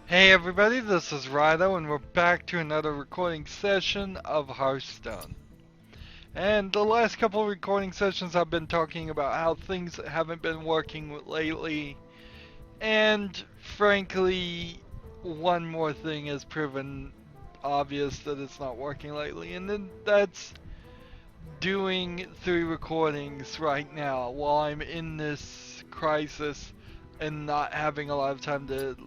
Hey everybody, this is Rydo and we're back to another recording session of Hearthstone. And the last couple of recording sessions I've been talking about how things haven't been working lately. And frankly, one more thing has proven obvious that it's not working lately. And then that's doing 3 recordings right now while I'm in this crisis and not having a lot of time to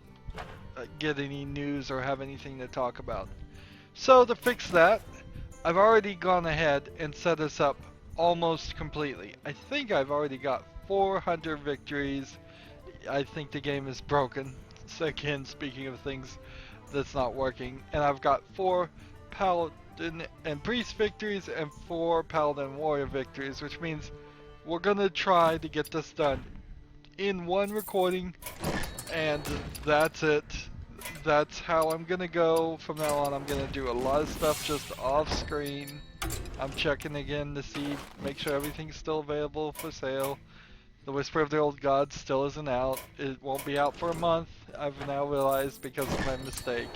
get any news or have anything to talk about. So to fix that, I've already gone ahead and set us up almost completely. I think I've already got 400 victories. I think the game is broken. So again, speaking of things that's not working. And I've got 4 Paladin and Priest victories and 4 Paladin Warrior victories, which means we're gonna try to get this done in one recording, and that's it. That's how I'm gonna go from now on. I'm gonna do a lot of stuff just off screen. I'm checking again to see, make sure everything's still available for sale. The Whisper of the Old Gods still isn't out. It won't be out for a month, I've now realized because of my mistake.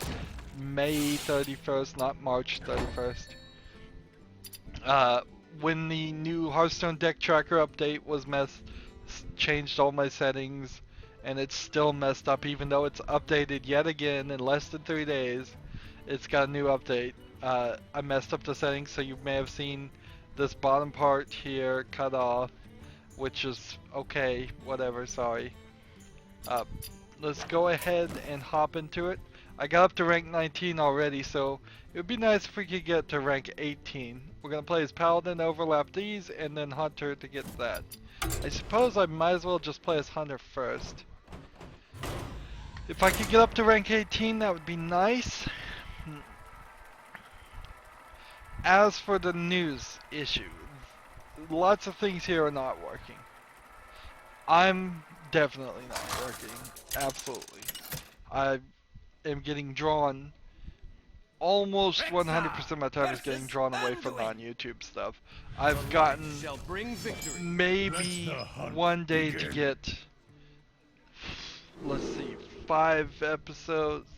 May 31st, not March 31st. When the new Hearthstone deck tracker update was changed all my settings, and it's still messed up even though it's updated yet again in less than 3 days. It's got a new update. I messed up the settings, so you may have seen this bottom part here cut off, which is okay, whatever, sorry. Let's go ahead and hop into it. I got up to rank 19 already, so it would be nice if we could get to rank 18. We're going to play as Paladin, overlap these, and then Hunter to get that. I suppose I might as well just play as Hunter first. If I could get up to rank 18, that would be nice. As for the news issue, lots of things here are not working. I'm definitely not working. Absolutely. I am getting drawn. Almost 100% of my time is getting drawn away from non-YouTube stuff. I've gotten maybe one day to get, let's see, 5 episodes,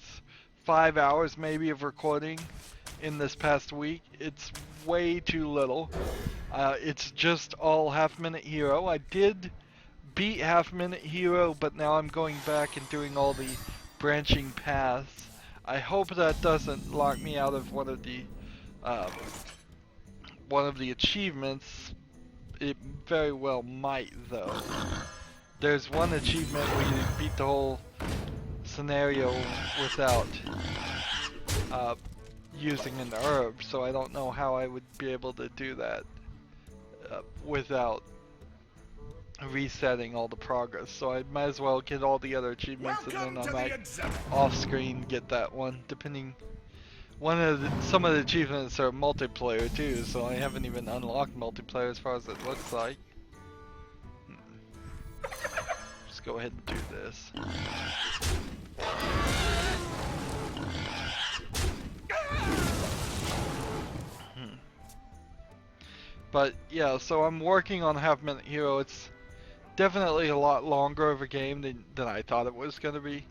5 hours maybe of recording in this past week. It's way too little. It's just all half-minute hero. I did beat half-minute hero, but now I'm going back and doing all the branching paths. I hope that doesn't lock me out of one of the achievements. It very well might, though. There's one achievement where you beat the whole scenario without using an herb, so I don't know how I would be able to do that without resetting all the progress. So I might as well get all the other achievements, and then I might off-screen get that one, depending. Some of the achievements are multiplayer too, so I haven't even unlocked multiplayer as far as it looks like. Just go ahead and do this. But yeah, so I'm working on half-minute hero. It's definitely a lot longer of a game than I thought it was going to be.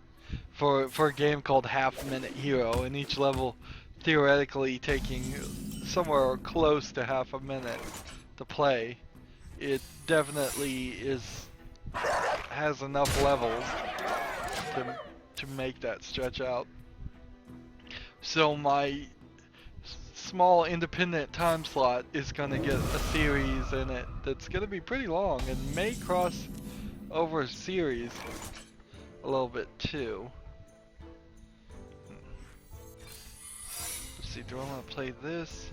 For a game called Half-Minute Hero, and each level theoretically taking somewhere close to half a minute to play, it definitely has enough levels to make that stretch out. So my small independent time slot is going to get a series in it that's going to be pretty long and may cross over a series a little bit too. Let's see, do I want to play this?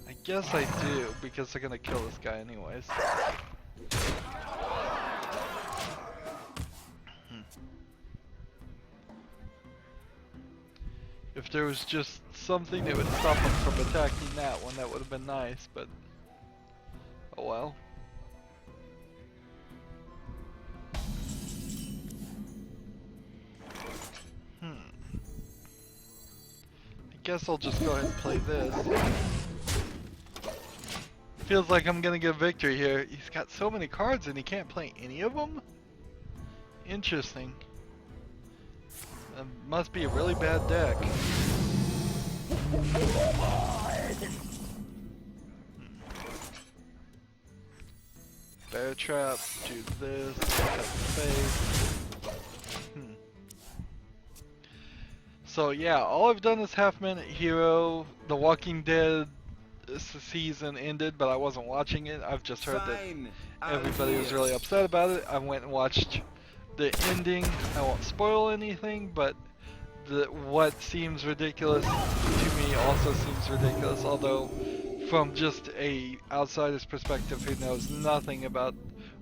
I guess I do, because they're going to kill this guy anyways. If there was just something that would stop him from attacking that one, that would have been nice, but oh well. I guess I'll just go ahead and play this. Feels like I'm gonna get a victory here. He's got so many cards and he can't play any of them? Interesting. Must be a really bad deck. Bear trap, do this, cut the face. So yeah, all I've done is Half Minute Hero. The Walking Dead season ended, but I wasn't watching it. I've just heard that everybody was really upset about it. I went and watched the ending. I won't spoil anything, but what seems ridiculous to me also seems ridiculous, although from just a outsider's perspective who knows nothing about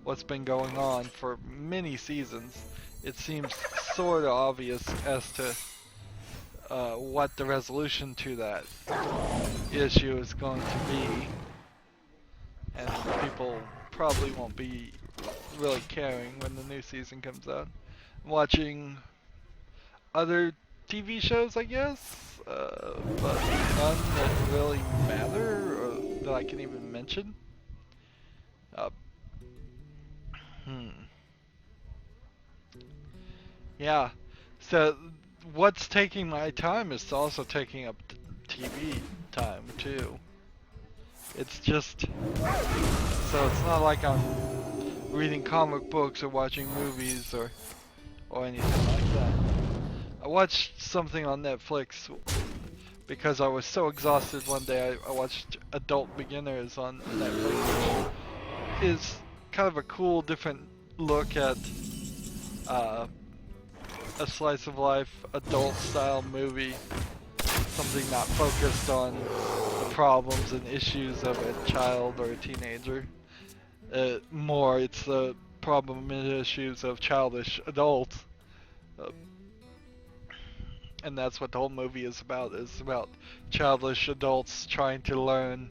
what's been going on for many seasons, it seems sort of obvious as to what the resolution to that issue is going to be, and people probably won't be really caring when the new season comes out. I'm watching other TV shows, I guess, but none that really matter or that I can even mention. Yeah, so what's taking my time is also taking up TV time too. It's just, so it's not like I'm reading comic books or watching movies or anything like that. I watched something on Netflix because I was so exhausted one day. I watched Adult Beginners on Netflix, which is kind of a cool, different look at a slice of life, adult style movie. Something not focused on the problems and issues of a child or a teenager. More, it's the problem and issues of childish adults. And that's what the whole movie is about childish adults trying to learn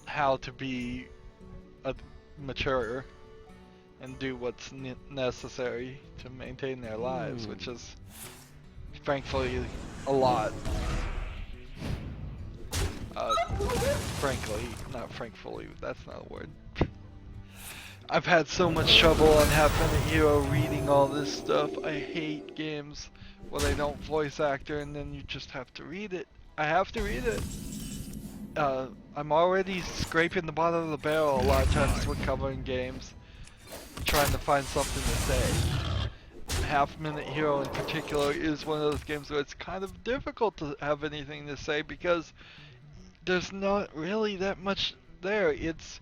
how to be mature and do what's necessary to maintain their lives, which is frankly a lot. Frankly, not frankly, that's not a word. I've had so much trouble on Half Minute Hero reading all this stuff. I hate games where they don't voice actor and then you just have to read it. I have to read it. I'm already scraping the bottom of the barrel a lot of times when covering games, trying to find something to say. Half Minute Hero in particular is one of those games where it's kind of difficult to have anything to say because there's not really that much there. It's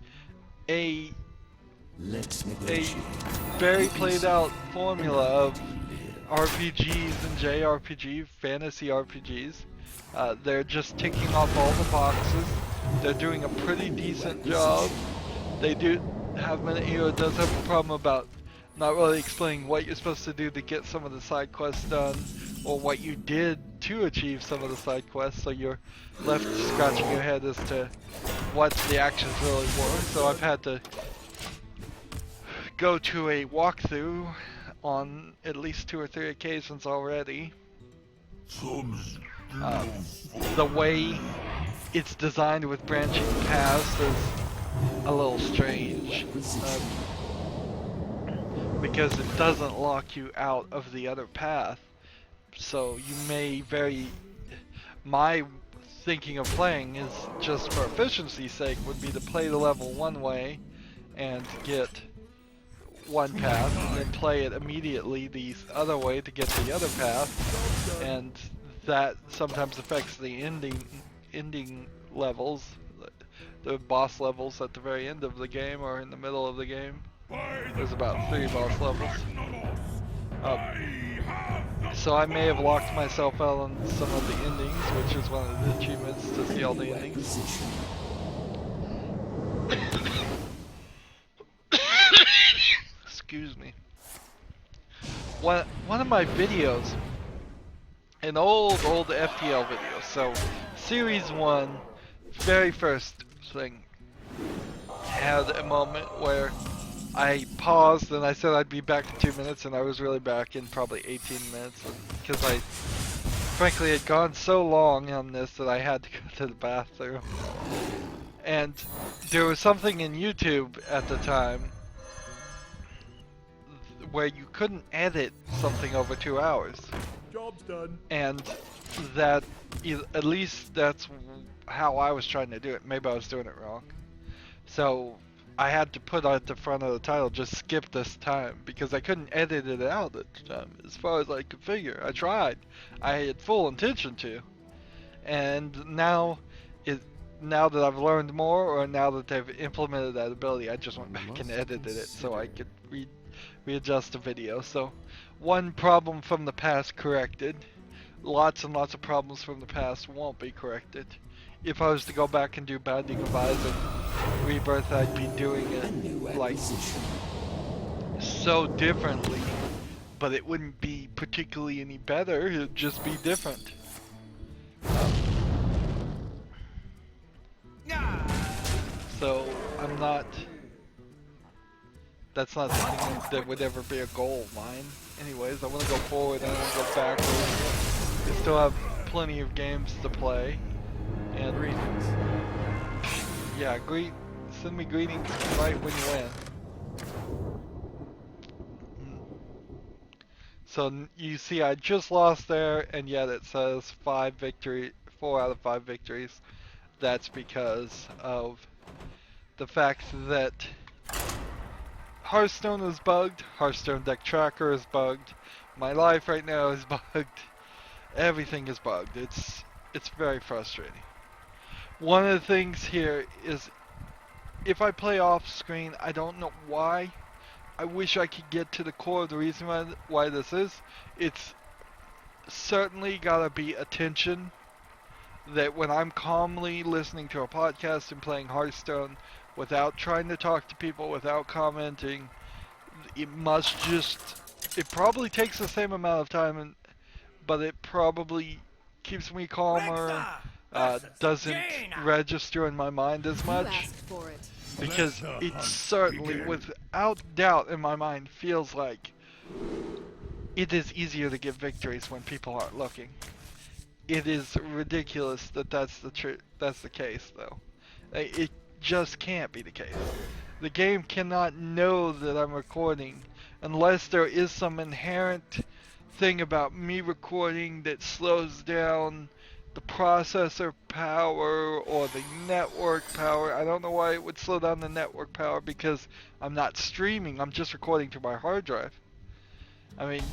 a very played out formula of RPGs and JRPG, fantasy RPGs. They're just ticking off all the boxes. They're doing a pretty decent job. They do, Half Minute Hero does have a problem about not really explaining what you're supposed to do to get some of the side quests done, or what you did to achieve some of the side quests, so you're left scratching your head as to what the actions really were. So I've had to go to a walkthrough on at least 2 or 3 occasions already. The way it's designed with branching paths is a little strange, because it doesn't lock you out of the other path. So you may my thinking of playing is just for efficiency's sake would be to play the level one way and get one path, and then play it immediately the other way to get the other path, and that sometimes affects the ending levels, the boss levels at the very end of the game or in the middle of the game. There's about 3 boss levels. So I may have locked myself out on some of the endings, which is one of the achievements to see all the endings. Excuse me. One of my videos, an old FTL video, so series 1, very first thing, had a moment where I paused and I said I'd be back in 2 minutes, and I was really back in probably 18 minutes, because I frankly had gone so long on this that I had to go to the bathroom. And there was something in YouTube at the time where you couldn't edit something over 2 hours. Job's done. And that, at least that's how I was trying to do it. Maybe I was doing it wrong. So I had to put at the front of the title, just skip this time, because I couldn't edit it out at the time, as far as I could figure. I tried. I had full intention to. And now, now that I've learned more, or now that they've implemented that ability, I just went back and edited it so I could readjust the video. So, one problem from the past corrected. Lots and lots of problems from the past won't be corrected. If I was to go back and do Binding of Isaac Rebirth, I'd be doing it like so differently, but it wouldn't be particularly any better. It'd just be different. So I'm not. That's not something that would ever be a goal of mine. Anyways, I want to go forward. I don't want to go backwards. We still have plenty of games to play. And greetings. Yeah, send me greetings right when you win. So you see, I just lost there, and yet it says 4 out of 5 victories. That's because of the fact that Hearthstone is bugged, Hearthstone deck tracker is bugged, my life right now is bugged, everything is bugged. It's very frustrating. One of the things here is, if I play off screen, I don't know why. I wish I could get to the core of the reason why this is. It's certainly gotta be attention, that when I'm calmly listening to a podcast and playing Hearthstone without trying to talk to people, without commenting, it probably takes the same amount of time, but it probably keeps me calmer, doesn't register in my mind as much, because it certainly, without doubt in my mind, feels like it is easier to get victories when people aren't looking. It is ridiculous that that's the case, though. It just can't be the case. The game cannot know that I'm recording unless there is some inherent thing about me recording that slows down the processor power or the network power. I don't know why it would slow down the network power, because I'm not streaming, I'm just recording to my hard drive. I mean,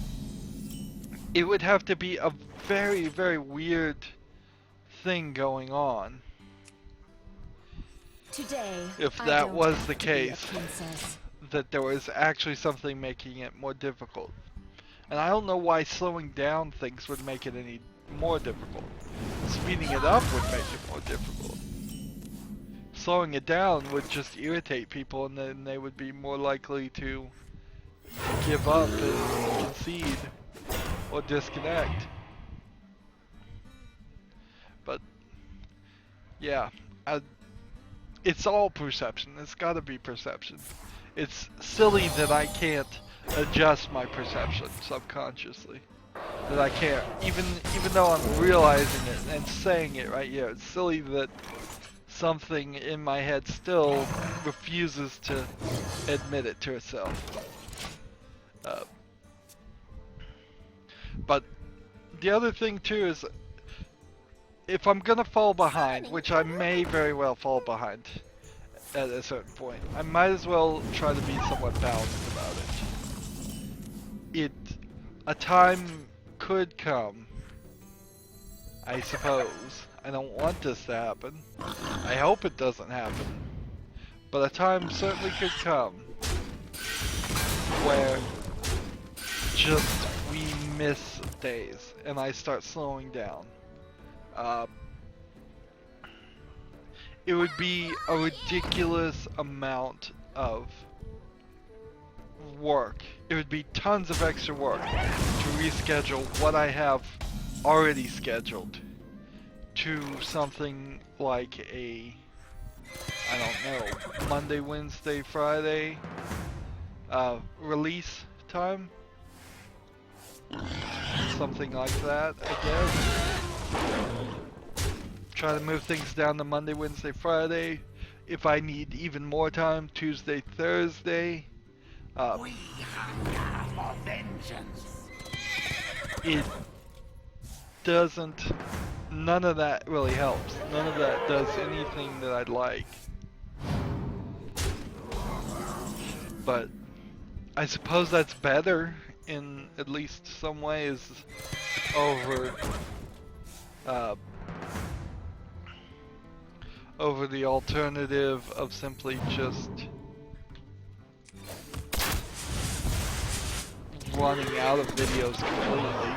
it would have to be a very, very weird thing going on. Today, if that was the case, that there was actually something making it more difficult. And I don't know why slowing down things would make it any more difficult. Speeding it up would make it more difficult. Slowing it down would just irritate people, and then they would be more likely to give up and concede or disconnect. But yeah, it's all perception. It's gotta be perception. It's silly that I can't adjust my perception subconsciously. That I can't, even though I'm realizing it and saying it right here. It's silly that something in my head still refuses to admit it to itself. But the other thing too is, if I'm gonna fall behind, which I may very well fall behind at a certain point, I might as well try to be somewhat balanced about it. A time could come, I suppose. I don't want this to happen. I hope it doesn't happen. But a time certainly could come where just we miss days and I start slowing down. It would be a ridiculous amount of work. It would be tons of extra work to reschedule what I have already scheduled to something like a, I don't know, Monday, Wednesday, Friday release time. Something like that, I guess. Try to move things down to Monday, Wednesday, Friday. If I need even more time, Tuesday, Thursday. for vengeance. it doesn't, none of that really helps. None of that does anything that I'd like. But I suppose that's better in at least some ways over over the alternative of simply just running out of videos completely.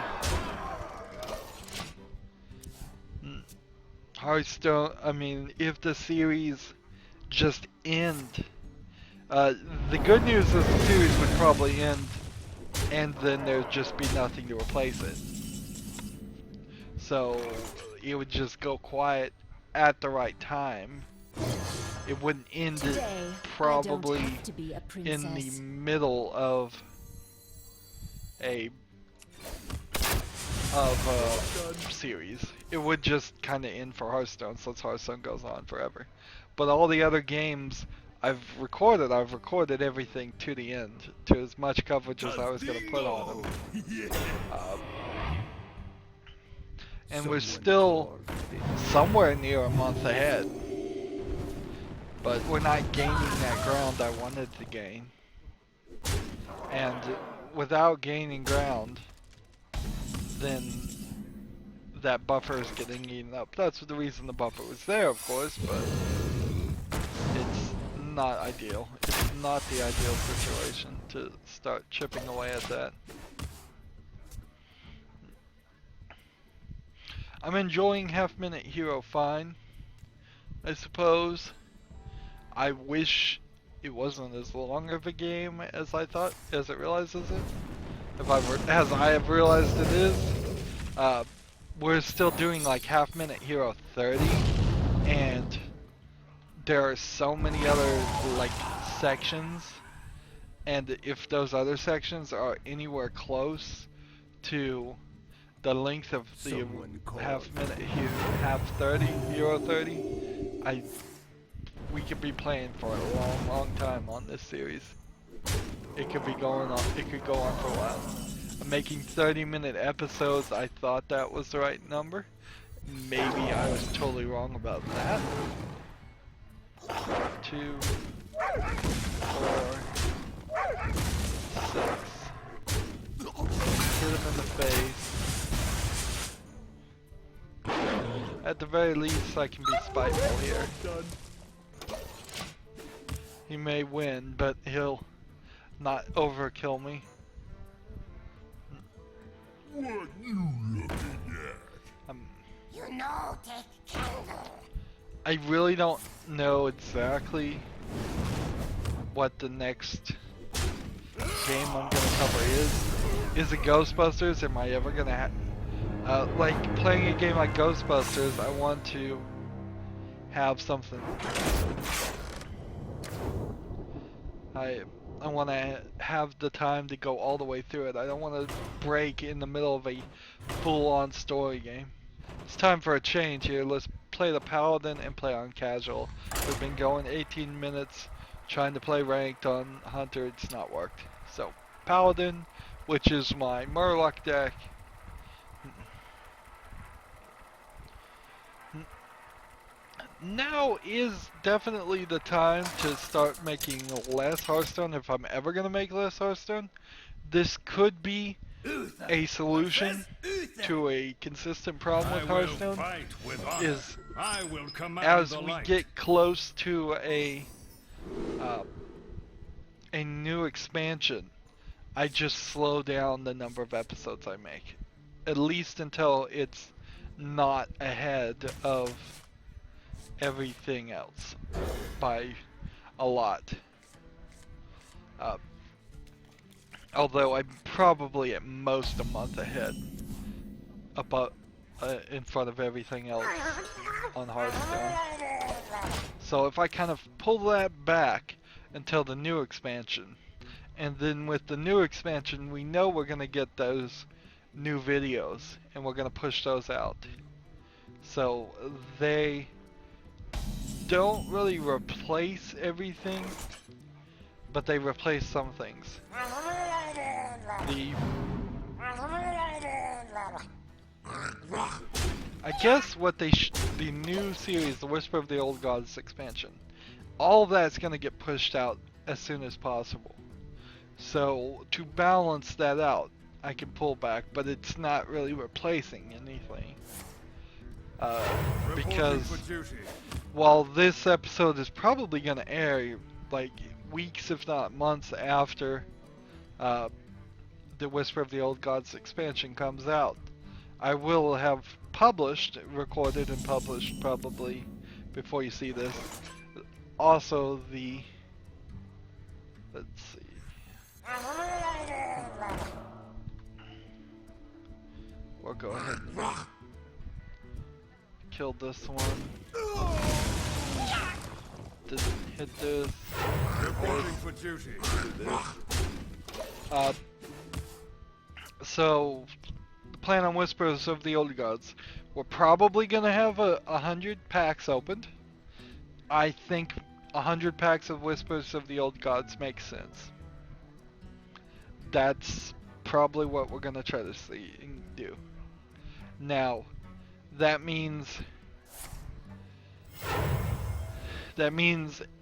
Hearthstone, I mean, if the series just end, the good news is the series would probably end, and then there'd just be nothing to replace it. So it would just go quiet at the right time. It wouldn't end it probably in the middle of a series. It would just kind of end for Hearthstone, since Hearthstone goes on forever. But all the other games I've recorded everything to the end, to as much coverage as I was going to put on them. And we're still somewhere near a month ahead. But we're not gaining that ground I wanted to gain. And without gaining ground, then that buffer is getting eaten up. That's the reason the buffer was there, of course, but it's not ideal. It's not the ideal situation to start chipping away at that. I'm enjoying Half Minute Hero fine, I suppose. I wish it wasn't as long of a game as I thought, as it realizes it. As I have realized it is. We're still doing like Half Minute Hero 30, and there are so many other like sections, and if those other sections are anywhere close to the length of the Half 30 Hero 30, we could be playing for a long time on this series. It could go on for a while. I'm making 30-minute episodes. I thought that was the right number. Maybe I was totally wrong about that. 2, 4, 6. Hit him in the face. At the very least, I can be spiteful here. He may win, but he'll not overkill me. What you looking at? You know, take candle. I really don't know exactly what the next game I'm gonna cover is. Is it Ghostbusters? Am I ever gonna like playing a game like Ghostbusters? I want to have something. I want to have the time to go all the way through it. I don't want to break in the middle of a full-on story game. It's time for a change here. Let's play the Paladin and play on casual. We've been going 18 minutes trying to play ranked on Hunter. It's not worked. So, Paladin, which is my Murloc deck. Now is definitely the time to start making less Hearthstone if I'm ever going to make less Hearthstone. This could be a solution to a consistent problem with Hearthstone. Is as we get close to a new expansion, I just slow down the number of episodes I make. At least until it's not ahead of everything else by a lot. Although I'm probably at most a month ahead, about in front of everything else on Hearthstone. So if I kind of pull that back until the new expansion, and then with the new expansion we know we're gonna get those new videos and we're gonna push those out. So they don't really replace everything, but they replace some things. the I guess what the new series, the Whisper of the Old Gods expansion, all of that's going to get pushed out as soon as possible. So to balance that out, I can pull back, but it's not really replacing anything. Because while this episode is probably going to air like weeks, if not months after the Whisper of the Old Gods expansion comes out, I will have recorded and published probably before you see this. Also let's see. We'll go ahead and kill this one. Didn't hit this. Reporting for duty. So the plan on Whispers of the Old Gods, we're probably gonna have 100 packs opened. I think 100 packs of Whispers of the Old Gods makes sense. That's probably what we're gonna try to see and do. Now, that means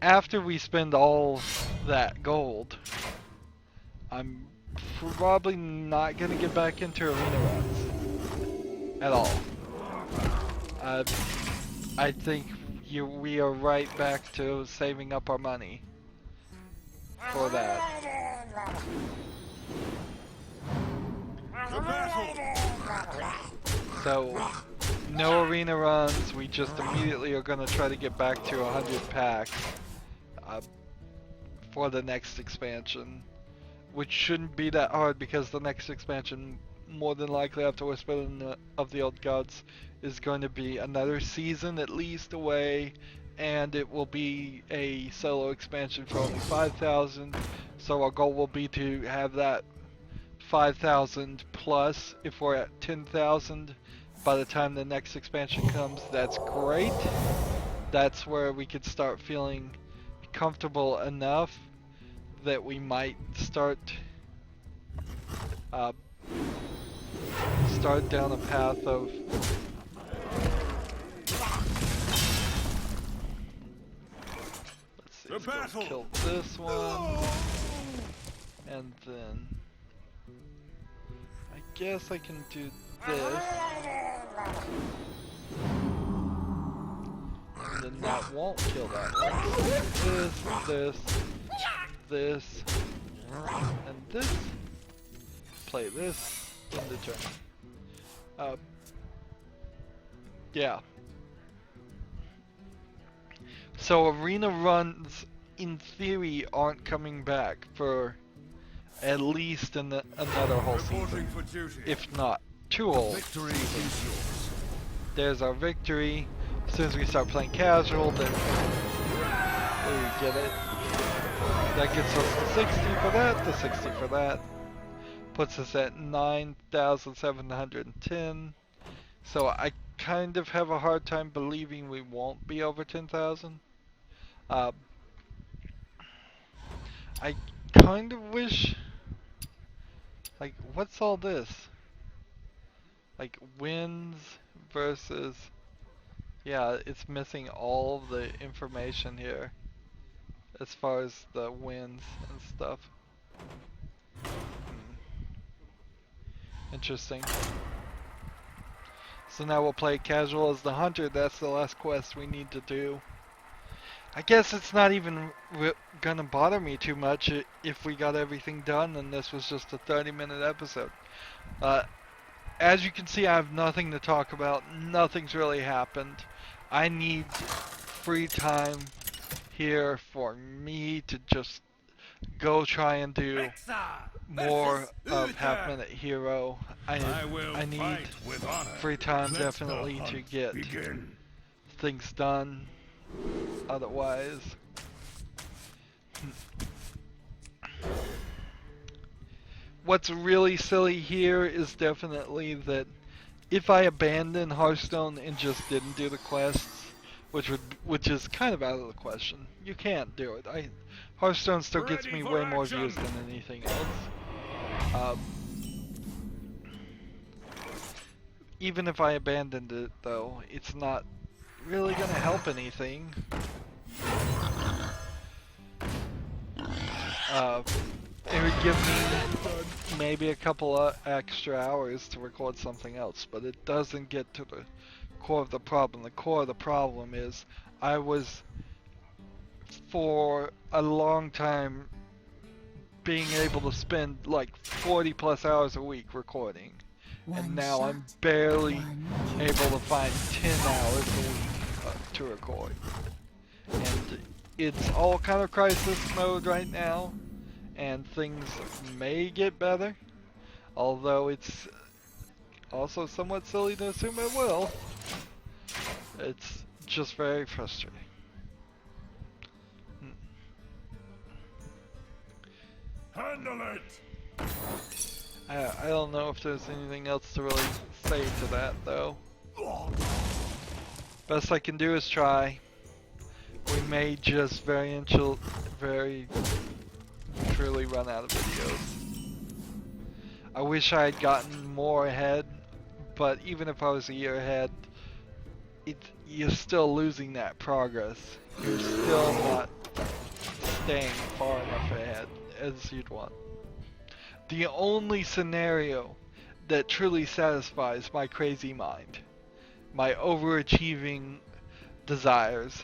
after we spend all that gold, I'm probably not gonna get back into arena runs at all. I think we are right back to saving up our money for that. So, no arena runs, we just immediately are going to try to get back to 100 packs for the next expansion, which shouldn't be that hard because the next expansion, more than likely after Whisper of the Old Gods, is going to be another season at least away, and it will be a solo expansion for only 5,000, so our goal will be to have that 5,000 plus. If we're at 10,000 by the time the next expansion comes, that's great. That's where we could start feeling comfortable enough that we might start down a path of let's see, let's go kill this one, and then I guess I can do this, and then that won't kill that one. This, and this. Play this in the turn. Yeah. So arena runs, in theory, aren't coming back for at least another whole season, if not 2 whole seasons. There's our victory. As soon as we start playing casual, then we get it. That gets us to 60 for that, to 60 for that. Puts us at 9,710. So I kind of have a hard time believing we won't be over 10,000. I kind of wish, like, what's all this? Like, wins versus, yeah, it's missing all of the information here as far as the wins and stuff. Interesting. So now we'll play casual as the hunter. That's the last quest we need to do. I guess it's not even gonna bother me too much if we got everything done and this was just a 30-minute episode. As you can see, I have nothing to talk about. Nothing's really happened. I need free time here for me to just go try and do more of half-minute hero. I need free time definitely to get things done. Otherwise, what's really silly here is definitely that if I abandon Hearthstone and just didn't do the quests, which is kind of out of the question. You can't do it. Hearthstone still gets me way more views than anything else. Um, even if I abandoned it, though, it's not really gonna help anything. It would give me maybe a couple of extra hours to record something else, but it doesn't get to the core of the problem. The core of the problem is I was, for a long time, being able to spend like 40 plus hours a week recording. And now I'm barely able to find 10 hours a week to record. And it's all kind of crisis mode right now, and things may get better, although it's also somewhat silly to assume it will. It's just very frustrating. Handle it! I don't know if there's anything else to really say to that, though. Best I can do is try. We may just very truly run out of videos. I wish I had gotten more ahead, but even if I was a year ahead, you're still losing that progress. You're still not staying far enough ahead as you'd want. The only scenario that truly satisfies my crazy mind, my overachieving desires,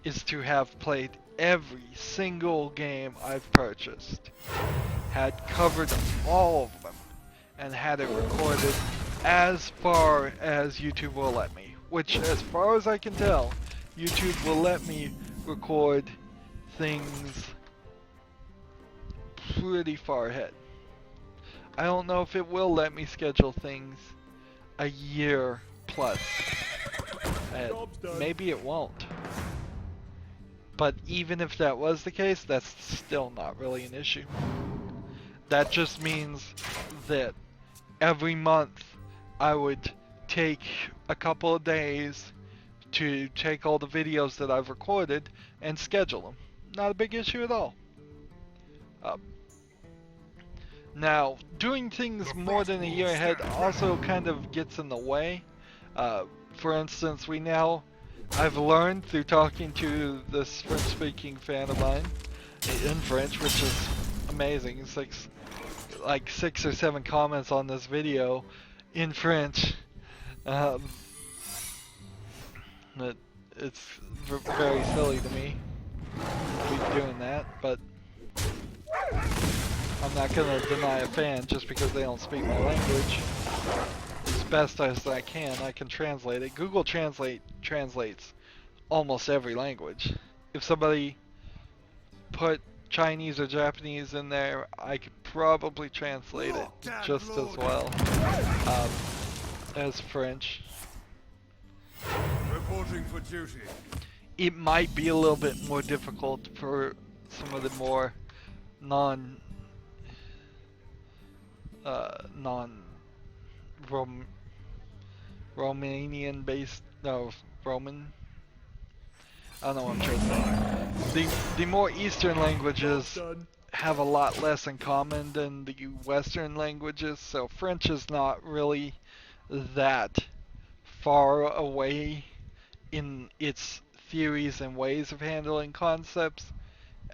is to have played every single game I've purchased, had covered all of them, and had it recorded as far as YouTube will let me. Which, as far as I can tell, YouTube will let me record things pretty far ahead. I don't know if it will let me schedule things a year plus ahead. Maybe it won't. But even if that was the case, that's still not really an issue. That just means that every month I would take a couple of days to take all the videos that I've recorded and schedule them. Not a big issue at all. Now, doing things more than a year ahead also kind of gets in the way. For instance, I've learned through talking to this French-speaking fan of mine in French, which is amazing. It's like 6 or 7 comments on this video in French. It's very silly to me to be doing that, but I'm not going to deny a fan just because they don't speak my language. As best as I can translate it. Google Translate translates almost every language. If somebody put Chinese or Japanese in there, I could probably translate it just as well as French. Reporting for duty. It might be a little bit more difficult for some of the more Romanian based, no, Roman, I don't know what I'm trying to say. The more Eastern languages have a lot less in common than the Western languages, so French is not really that far away in its theories and ways of handling concepts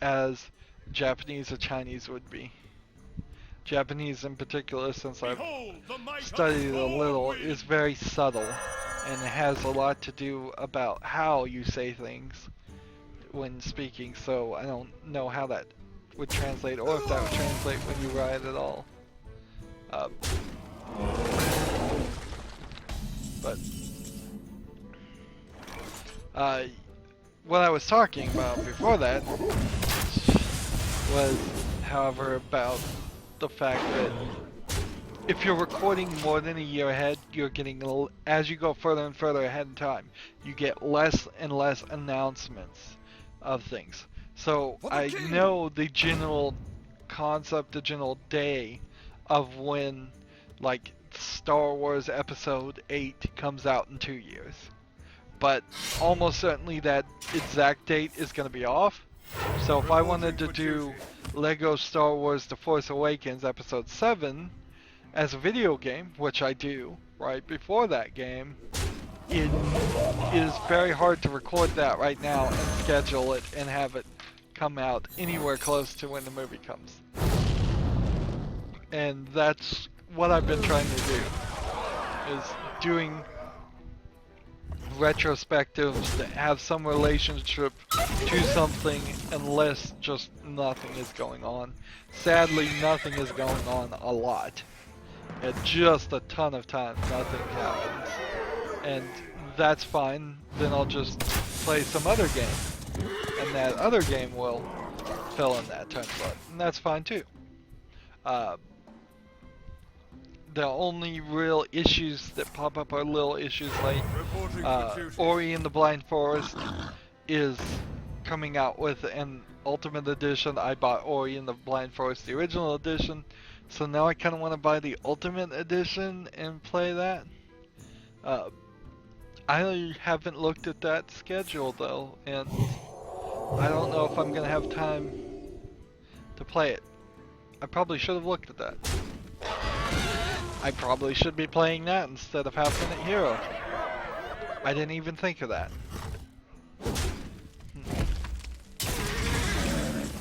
as Japanese or Chinese would be. Japanese in particular, since I've studied it a little, is very subtle, and it has a lot to do about how you say things when speaking, so I don't know how that would translate, or if that would translate when you write at all. But what I was talking about before that was, however, about the fact that if you're recording more than a year ahead, you're getting, as you go further and further ahead in time, you get less and less announcements of things. So I know the general concept, the general day of when, like, Star Wars Episode 8 comes out in 2 years. But almost certainly that exact date is going to be off. So if I wanted to do Lego Star Wars The Force Awakens Episode 7 as a video game, which I do right before that game, it is very hard to record that right now and schedule it and have it come out anywhere close to when the movie comes. And that's what I've been trying to do, is doing retrospectives that have some relationship to something, unless just nothing is going on. Sadly, nothing is going on a lot. At just a ton of times, nothing happens. And that's fine, then I'll just play some other game. And that other game will fill in that time slot. And that's fine too. The only real issues that pop up are little issues like Ori and the Blind Forest is coming out with an Ultimate Edition. I bought Ori and the Blind Forest, the original edition, so now I kind of want to buy the Ultimate Edition and play that. I haven't looked at that schedule though, and I don't know if I'm going to have time to play it. I probably should have looked at that. I probably should be playing that instead of Half Minute Hero. I didn't even think of that.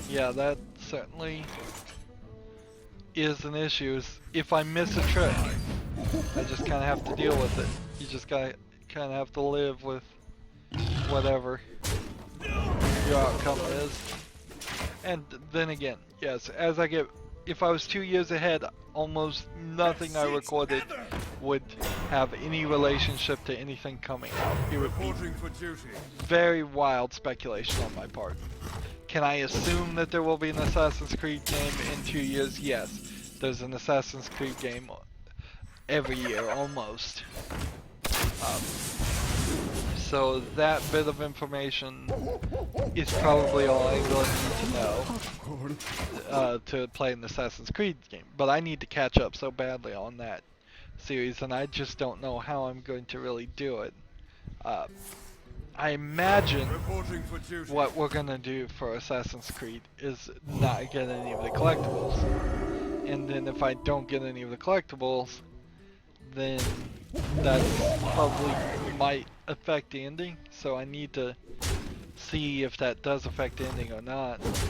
Yeah, that certainly is an issue. If I miss a trick, I just kind of have to deal with it. You just kind of have to live with whatever your outcome is. And then again, yes, if I was 2 years ahead, almost nothing I recorded would have any relationship to anything coming out. It would be very wild speculation on my part. Can I assume that there will be an Assassin's Creed game in 2 years? Yes. There's an Assassin's Creed game every year, almost. So that bit of information is probably all I really need to know to play an Assassin's Creed game. But I need to catch up so badly on that series, and I just don't know how I'm going to really do it. I imagine what we're going to do for Assassin's Creed is not get any of the collectibles. And then if I don't get any of the collectibles, then that probably might affect the ending, so I need to see if that does affect the ending or not. Let's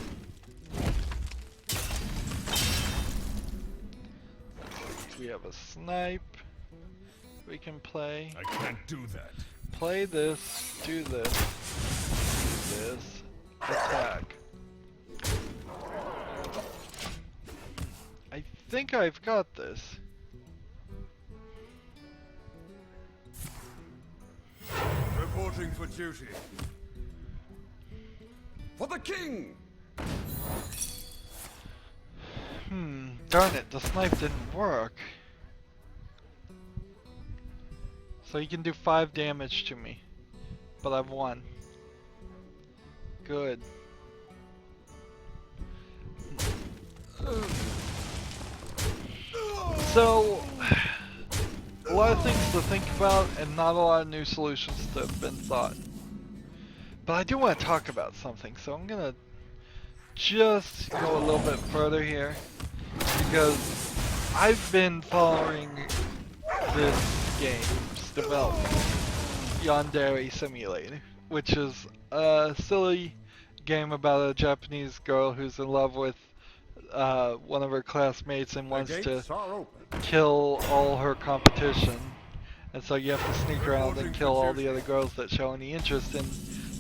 see, we have a snipe we can play. I can't do that. Play this, do this, attack. I think I've got this. Reporting for duty. For the king! Darn it, the snipe didn't work. So he can do 5 damage to me. But I've won. Good. So, a lot of things to think about and not a lot of new solutions that have been thought. But I do want to talk about something, so I'm gonna just go a little bit further here, because I've been following this game's development, Yandere Simulator, which is a silly game about a Japanese girl who's in love with one of her classmates and wants to kill all her competition, and so you have to sneak around and kill all the other girls that show any interest in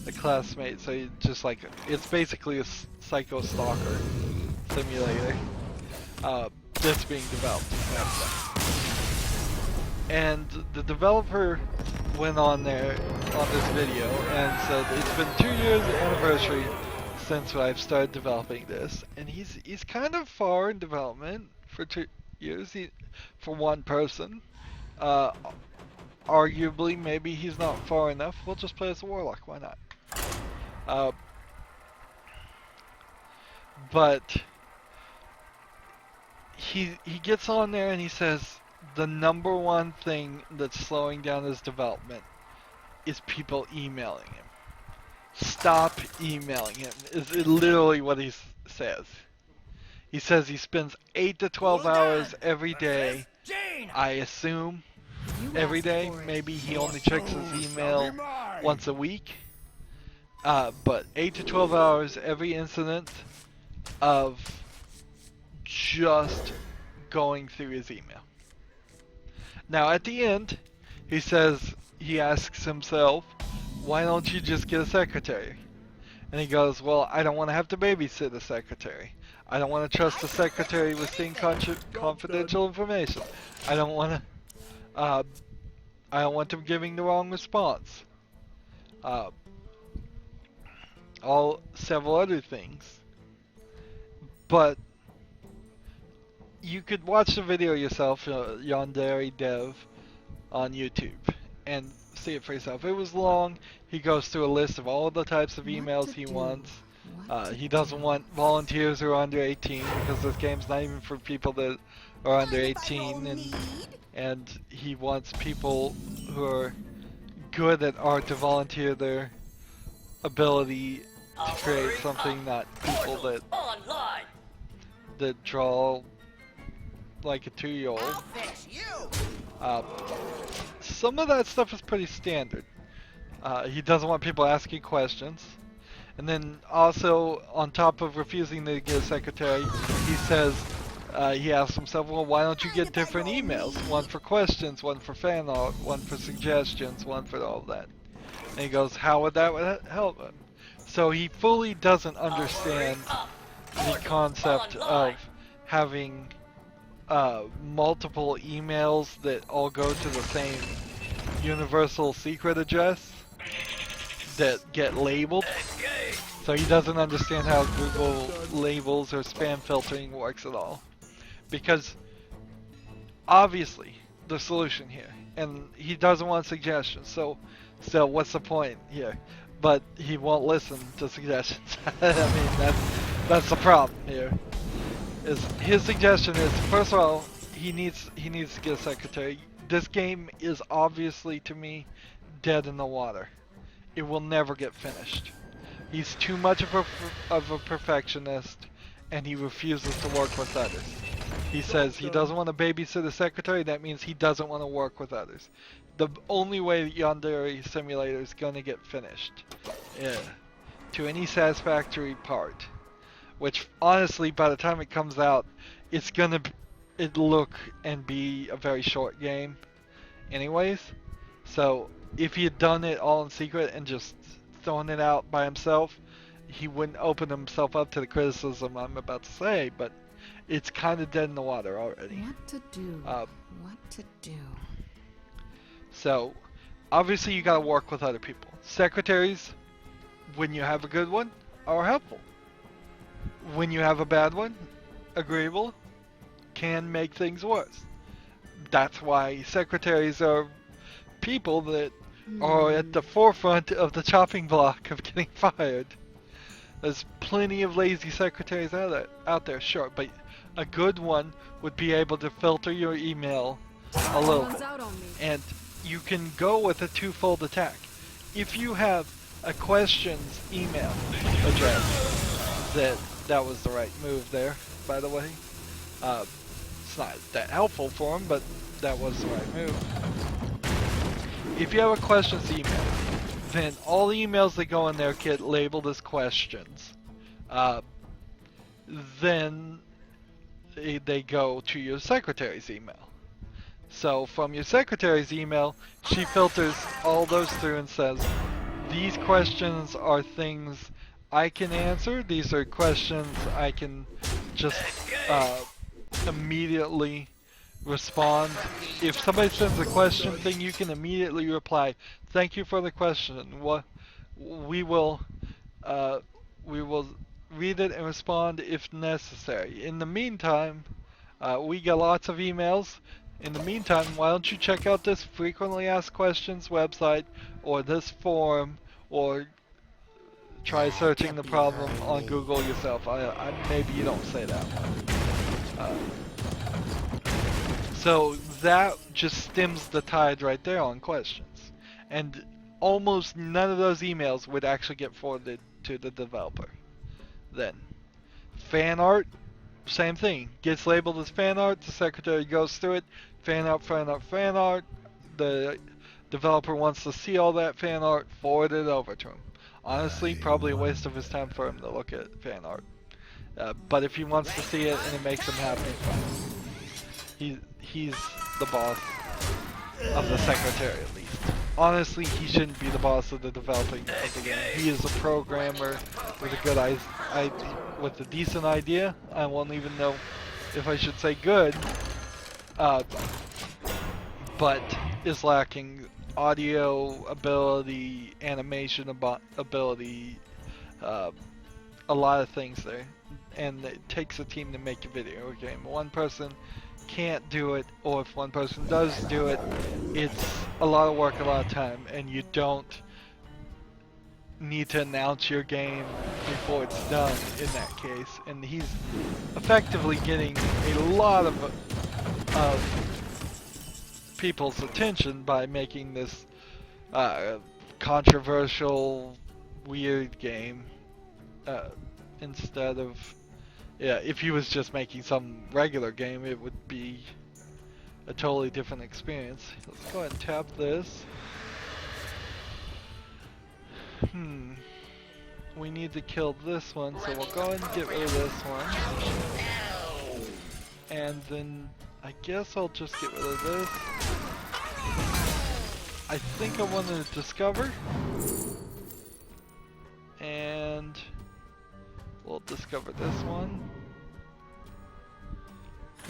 the classmate. So you just like, it's basically a psycho stalker simulator that's being developed. And the developer went on there on this video and said it's been 2 years anniversary since I've started developing this, and he's kind of far in development for 2 years. For one person, arguably maybe he's not far enough. We'll just play as a warlock. Why not? But he gets on there and he says the number one thing that's slowing down his development is people emailing him. Stop emailing him, is literally what he says. He says he spends 8 to 12 hours every day, I assume, every day. Maybe he only checks his email once a week. But 8 to 12 hours every incident of just going through his email. Now at the end, he asks himself, why don't you just get a secretary? And he goes, well, I don't want to have to babysit a secretary. I don't want to trust a secretary with seeing confidential information. I don't want them giving the wrong response. Several other things. But you could watch the video yourself, Yandere Dev, on YouTube, and see it for yourself. It was long. He goes through a list of all the types of emails he wants. He doesn't want volunteers who are under 18 because this game's not even for people that are under 18, and he wants people who are good at art to volunteer their ability to create something, not people that draw like a 2-year-old. Some of that stuff is pretty standard. He doesn't want people asking questions. And then also, on top of refusing to get a secretary, he says, he asks himself, well, why don't you get different emails? One for questions, one for fan art, one for suggestions, one for all that. And he goes, how would that help him? So he fully doesn't understand the concept of having multiple emails that all go to the same universal secret address that get labeled. So he doesn't understand how Google labels or spam filtering works at all. Because obviously the solution here, and he doesn't want suggestions, so what's the point here? But he won't listen to suggestions. I mean, that's the problem here. His suggestion is, first of all, he needs to get a secretary. This game is obviously, to me, dead in the water. It will never get finished. He's too much of a perfectionist, and he refuses to work with others. He says he doesn't want to babysit a secretary. That means he doesn't want to work with others. The only way that Yandere Simulator is going to get finished, to any satisfactory part, which honestly, by the time it comes out, it's gonna look and be a very short game anyways. So if he had done it all in secret and just thrown it out by himself, he wouldn't open himself up to the criticism I'm about to say, but it's kind of dead in the water already. What to do? What to do? So obviously you gotta work with other people. Secretaries, when you have a good one, are helpful. When you have a bad one, agreeable, can make things worse. That's why secretaries are people that are at the forefront of the chopping block of getting fired. There's plenty of lazy secretaries out there, sure, but a good one would be able to filter your email a little bit. And you can go with a twofold attack. If you have a questions email address, that was the right move there, by the way. It's not that helpful for him, but that was the right move. If you have a questions email, then all the emails that go in there get labeled as questions. Then they go to your secretary's email. So from your secretary's email, she filters all those through and says, these questions are things I can answer. These are questions I can just immediately respond. If somebody sends a question thing, you can immediately reply, thank you for the question. We will read it and respond if necessary. In the meantime, we get lots of emails. In the meantime, why don't you check out this frequently asked questions website, or this forum, or try searching the problem on Google yourself. Maybe you don't say that one. So that just stems the tide right there on questions. And almost none of those emails would actually get forwarded to the developer. Then, fan art, same thing. Gets labeled as fan art, the secretary goes through it, fan art, fan art, fan art. The developer wants to see all that fan art, forward it over to him. Honestly, probably a waste of his time for him to look at fan art. But if he wants to see it and it makes him happy, fine. He's the boss of the secretary, at least. Honestly, he shouldn't be the boss of the developing of the game. He is a programmer with a good with a decent idea. I won't even know if I should say good, but is lacking audio ability, animation ability, a lot of things there. And it takes a team to make a video game. One person can't do it, or if one person does do it, it's a lot of work, a lot of time, and you don't need to announce your game before it's done in that case. And he's effectively getting a lot of people's attention by making this controversial, weird game instead of, yeah, if he was just making some regular game, it would be a totally different experience. Let's go ahead and tap this. We need to kill this one, so we'll go ahead and get rid of this one. And then I guess I'll just get rid of this. I think I want to discover. And we'll discover this one.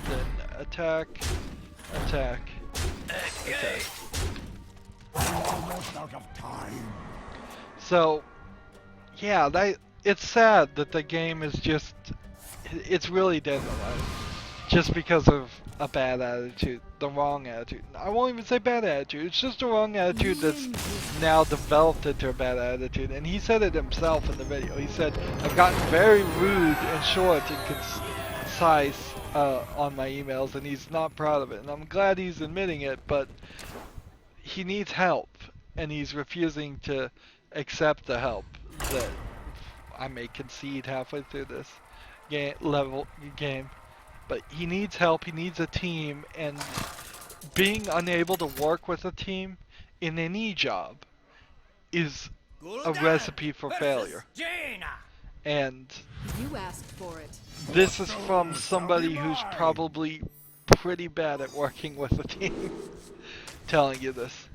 Then attack, attack, attack. Almost out of time. So, yeah, it's sad that the game is just, it's really dead in the water. Just because of a bad attitude, the wrong attitude. I won't even say bad attitude, it's just a wrong attitude that's now developed into a bad attitude. And he said it himself in the video. He said, I've gotten very rude and short and concise on my emails, and he's not proud of it. And I'm glad he's admitting it, but he needs help, and he's refusing to accept the help that I may concede halfway through this game. But he needs help, he needs a team, and being unable to work with a team in any job is a recipe for failure. And you asked for it. This is from somebody who's probably pretty bad at working with a team telling you this.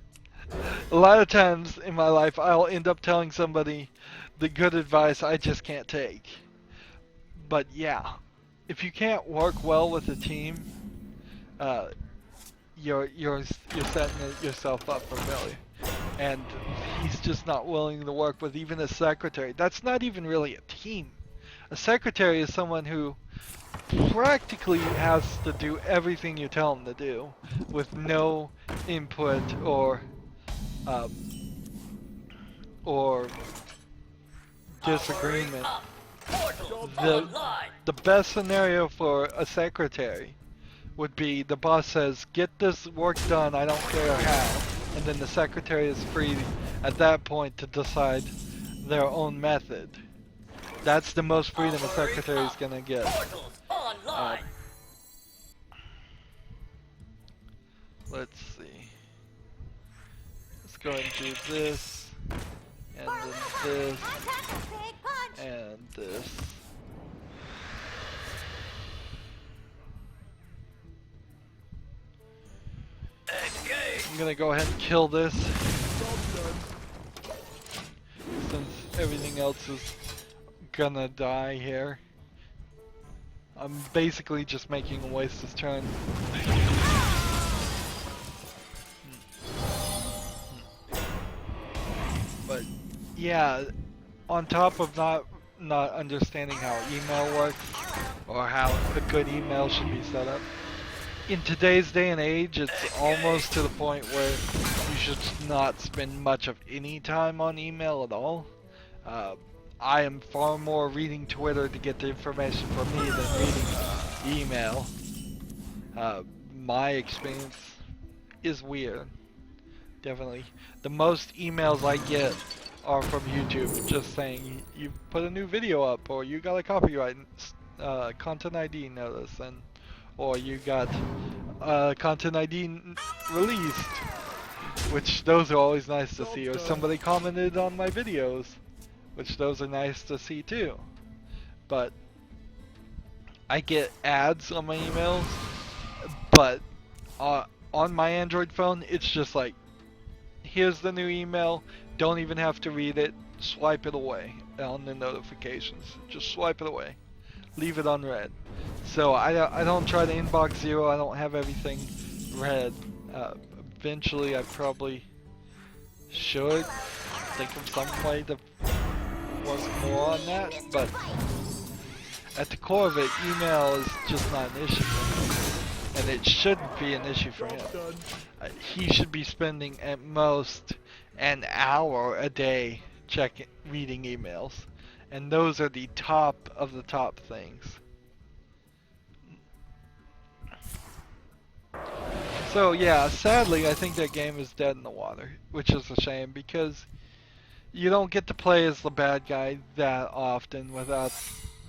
A lot of times in my life I'll end up telling somebody the good advice I just can't take. But yeah, if you can't work well with a team, you're setting yourself up for failure. And he's just not willing to work with even a secretary. That's not even really a team. A secretary is someone who practically has to do everything you tell him to do, with no input or disagreement. The best scenario for a secretary would be the boss says, get this work done, I don't care how, and then the secretary is free at that point to decide their own method. That's the most freedom a secretary is gonna get. Let's see. Let's go ahead and do this, and then this, and this. I'm gonna go ahead and kill this, since everything else is gonna die here. I'm basically just making him waste his turn. But yeah, on top of not understanding how email works or how a good email should be set up, in today's day and age, it's almost to the point where you should not spend much of any time on email at all. I am far more reading Twitter to get the information from me than reading email. My experience is weird. Definitely. The most emails I get are from YouTube, just saying you put a new video up, or you got a copyright content ID notice, and or you got content ID released, which those are always nice to see. Or somebody commented on my videos, which those are nice to see too. But I get ads on my emails, but on my Android phone, it's just like, here's the new email, don't even have to read it, swipe it away on the notifications. Just swipe it away. Leave it unread. So I don't try to inbox zero, I don't have everything read. Eventually I probably should think of some way to work more on that, but at the core of it, email is just not an issue for him. And it shouldn't be an issue for him. He should be spending at most an hour a day reading emails. And those are the top of the top things. So yeah, sadly I think that game is dead in the water, which is a shame because you don't get to play as the bad guy that often without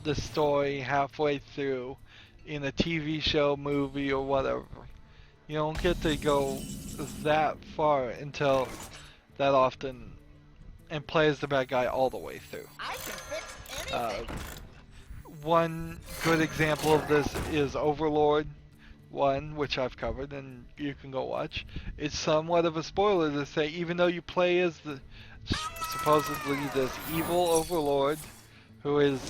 the story halfway through in a TV show, movie, or whatever. You don't get to go that far until that often and play as the bad guy all the way through. I can fix anything. One good example of this is Overlord 1, which I've covered and you can go watch. It's somewhat of a spoiler to say, even though you play as the supposedly this evil Overlord who is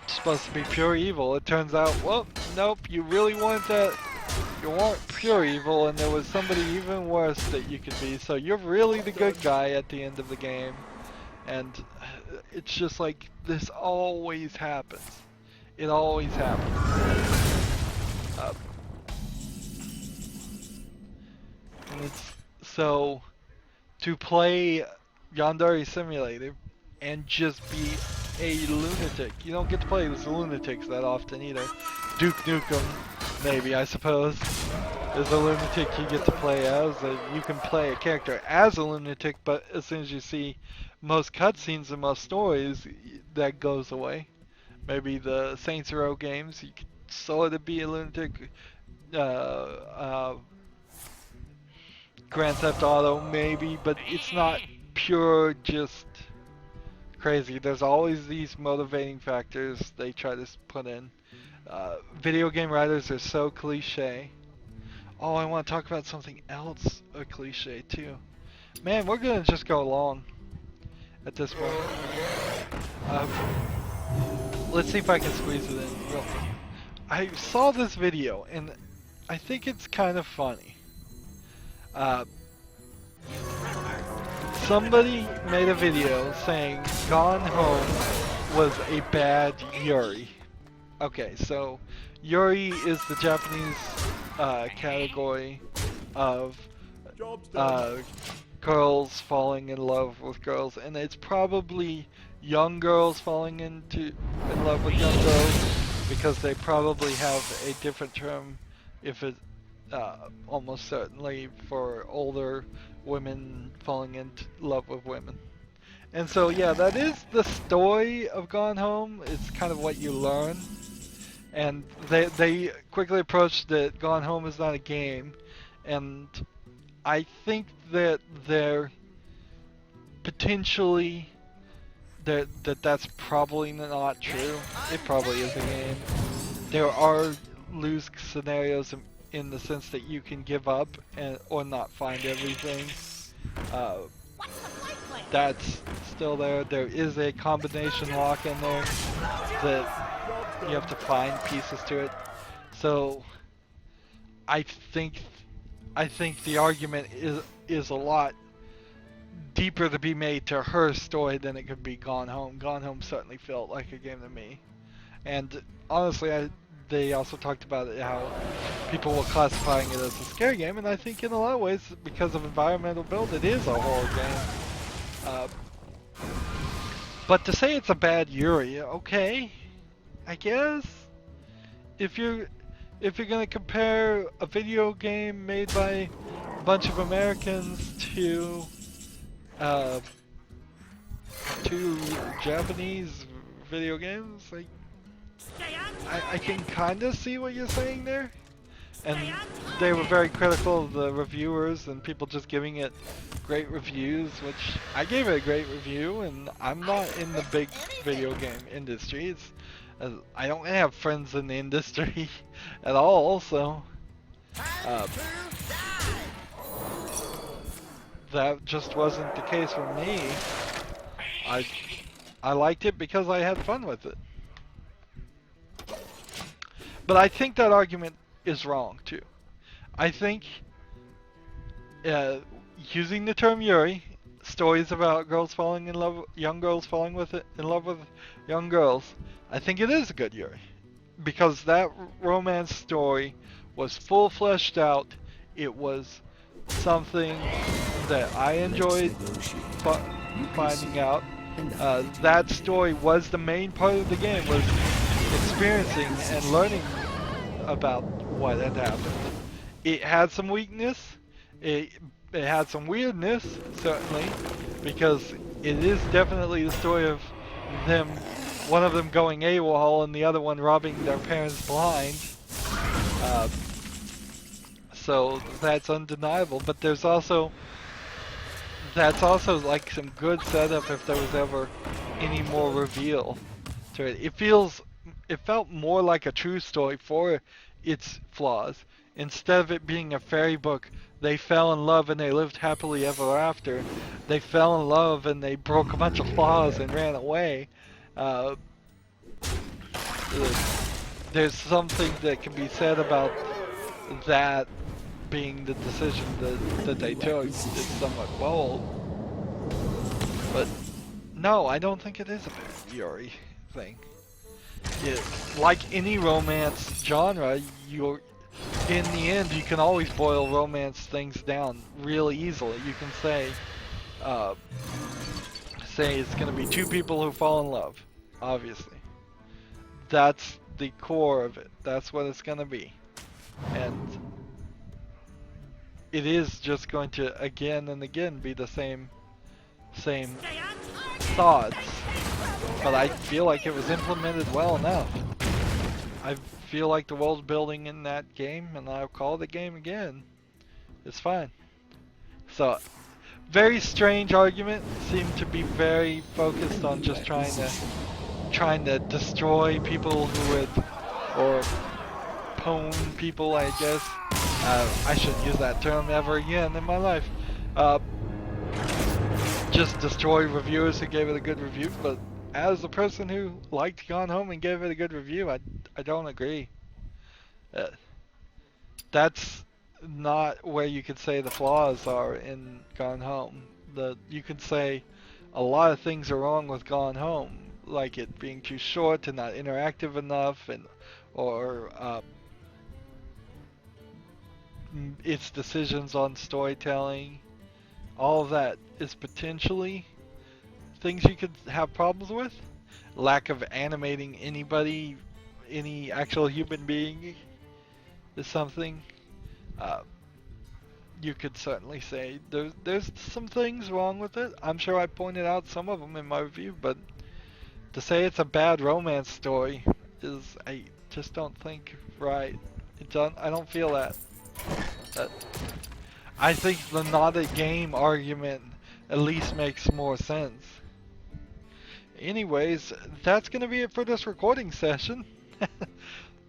supposed to be pure evil, it turns out, well, nope, you really weren't that. You weren't pure evil, and there was somebody even worse that you could be, so you're really the good guy at the end of the game. And it's just like, this always happens. It always happens. And it's, so, to play Yandere Simulator and just be a lunatic. You don't get to play as lunatics that often either. Duke Nukem, maybe, I suppose, is a lunatic you get to play as. You can play a character as a lunatic, but as soon as you see most cutscenes and most stories, that goes away. Maybe the Saints Row games, you could sort of be a lunatic. Grand Theft Auto, maybe, but it's not pure just crazy. There's always these motivating factors they try to put in. Video game writers are so cliche. Oh, I want to talk about something else a cliche too. Man, we're gonna just go long at this point. Let's see if I can squeeze it in. I saw this video and I think it's kind of funny. Somebody made a video saying Gone Home was a bad Yuri. Okay, so Yuri is the Japanese category of girls falling in love with girls, and it's probably young girls falling in love with young girls because they probably have a different term if it almost certainly for older women falling in love with women. And so yeah, that is the story of Gone Home. It's kind of what you learn. And they quickly approached that Gone Home is not a game, and I think that they're potentially that's probably not true. It probably is a game. There are lose scenarios in the sense that you can give up or not find everything. That's still there. There is a combination lock in there that you have to find pieces to it. So I think the argument is a lot deeper to be made to her story than it could be Gone Home. Gone Home certainly felt like a game to me. And honestly, they also talked about it, how people were classifying it as a scary game, and I think in a lot of ways, because of environmental build, it is a horror game. But to say it's a bad Yuri, okay, I guess. If you're gonna compare a video game made by bunch of Americans uh, to Japanese video games. Like, I can kind of see what you're saying there. And they were very critical of the reviewers and people just giving it great reviews, which I gave it a great review, and I'm not in the big video game industry. I don't have friends in the industry at all, so that just wasn't the case for me. I liked it because I had fun with it. But I think that argument is wrong too. I think using the term Yuri, stories about girls falling in love, young girls falling in love with young girls, I think it is a good Yuri. Because that romance story was full fleshed out. It was something that I enjoyed finding out. That story was the main part of the game, was experiencing and learning about what had happened. It had some weakness, it had some weirdness, certainly, because it is definitely the story of them, one of them going AWOL and the other one robbing their parents blind. So that's undeniable, but that's also like some good setup if there was ever any more reveal to it. It felt more like a true story for its flaws. Instead of it being a fairy book, they fell in love and they lived happily ever after. They fell in love and they broke a bunch of laws and ran away. There's something that can be said about that being the decision that they took. It's somewhat bold. But no, I don't think it is a bad Yuri thing. Like any romance genre, in the end, you can always boil romance things down really easily. You can say it's going to be two people who fall in love, obviously. That's the core of it. That's what it's going to be. And it is just going to again and again be the same thoughts. But I feel like it was implemented well enough. I feel like the world building in that game, and I'll call the game again, it's fine. So, very strange argument. Seemed to be very focused on just trying to destroy people who would, or pwn people, I guess. I shouldn't use that term ever again in my life. Just destroy reviewers who gave it a good review, but as a person who liked Gone Home and gave it a good review, I don't agree. That's not where you could say the flaws are in Gone Home. You could say a lot of things are wrong with Gone Home, like it being too short and not interactive enough, or its decisions on storytelling. All of that is potentially things you could have problems with. Lack of animating anybody, any actual human being, is something you could certainly say there's some things wrong with it. I'm sure I pointed out some of them in my review, but to say it's a bad romance story I just don't think right. I don't feel that. I think the not a game argument at least makes more sense. Anyways, that's gonna be it for this recording session.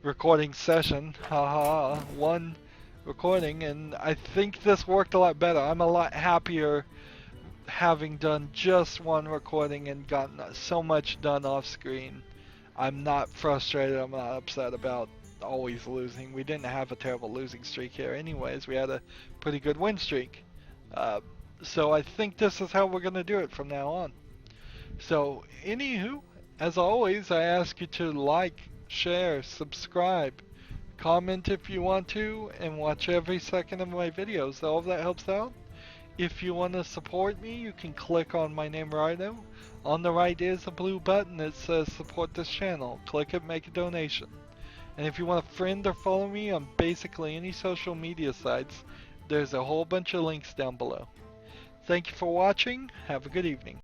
Recording session, haha, one recording, and I think this worked a lot better. I'm a lot happier having done just one recording and gotten so much done off screen. I'm not frustrated, I'm not upset about always losing. We didn't have a terrible losing streak here anyways. We had a pretty good win streak. So I think this is how we're going to do it from now on. So anywho, as always, I ask you to like, share, subscribe, comment if you want to, and watch every second of my videos. All of that helps out. If you want to support me, you can click on my name, Rydo. On the right is a blue button that says support this channel. Click it, make a donation. And if you want to friend or follow me on basically any social media sites, There's a whole bunch of links down below. Thank you for watching. Have a good evening.